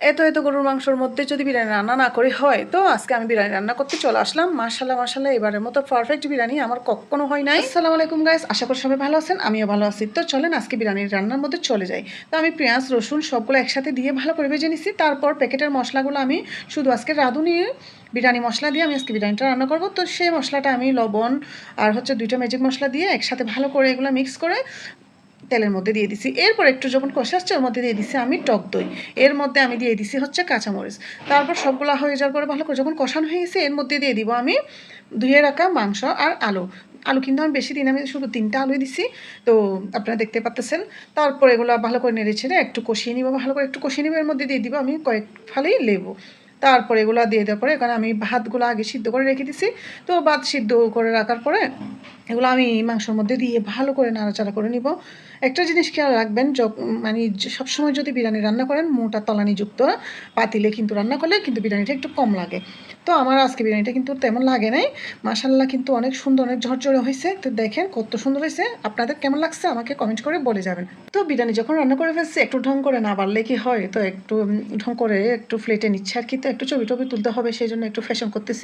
এত গরুর মাংসর মধ্যে যদি বিরিয়ানি রান্না না করে হয়, তো আজকে আমি বিরিয়ানি রান্না করতে চলে আসলাম। মাশাআল্লাহ এবারের মতো পারফেক্ট বিরিয়ানি আমার কখনো হয় নাই। আসসালামু আলাইকুম গাইস, আশা করি সবাই ভালো আছেন, আমিও ভালো আছি। তো চলেন আজকে বিরিয়ানির রান্নার মধ্যে চলে যাই। তো আমি পেঁয়াজ রসুন সবগুলো একসাথে দিয়ে ভালো করে ভেজে নিছি। তারপর প্যাকেটের মশলাগুলো আমি শুধু আজকে রাঁধুনি বিরিয়ানি মশলা দিয়ে আমি আজকে বিরিয়ানিটা রান্না করবো। তো সেই মশলাটা আমি লবণ আর হচ্ছে 2টা ম্যাজিক মশলা দিয়ে একসাথে ভালো করে এগুলো মিক্স করে তেলের মধ্যে দিয়ে দিছি। এরপর একটু যখন কষে আসছে ওর মধ্যে দিয়ে দিছি আমি টক দই, এর মধ্যে আমি দিয়ে দিছি হচ্ছে কাঁচামরিচ। তারপর সবগুলো হয়ে যাওয়ার পরে ভালো করে যখন কষানো হয়ে গেছে এর মধ্যে দিয়ে দিব আমি ধুয়ে রাখা মাংস আর আলু কিন্তু আমি বেশি দিন, আমি শুধু 3টা আলুই দিছি। তো আপনারা দেখতে পাচ্ছেন। তারপর এগুলো ভালো করে নেড়ে ছেড়ে একটু কষিয়ে নিব, ভালো করে একটু কষিয়ে নিব। এর মধ্যে দিয়ে দিব আমি কয়েক ফালি লেবু। তারপর এগুলো দিয়ে দেওয়ার পরে এখানে আমি ভাতগুলো আগে সিদ্ধ করে রেখে দিছি। তো ভাত সিদ্ধ করে রাখার পরে এগুলো আমি মাংসের মধ্যে দিয়ে ভালো করে নাড়াচাড়া করে নিব। একটা জিনিস খেয়াল রাখবেন, মানে সবসময় যদি বিরিয়ানি রান্না করেন মোটা তলানিযুক্ত পাতিলে কিন্তু রান্না করলে কিন্তু বিরিয়ানিটা একটু কম লাগে। তো আমার আজকে বিরিয়ানিটা কিন্তু তেমন লাগে নাই। মাশাআল্লাহ কিন্তু অনেক সুন্দর, অনেক ঝরঝরে হয়েছে। তো দেখেন কত সুন্দর হয়েছে। আপনাদের কেমন লাগছে আমাকে কমেন্ট করে বলে যাবেন। তো বিরিয়ানি যখন রান্না করে ফেলছি একটু ঢং করে না পারলে কি হয়, তো একটু ঢং করে একটু প্লেটে নিচ্ছে আর কি। তো একটু ছবি টবি তুলতে হবে, সেই জন্য একটু ফ্যাশন করতেছি।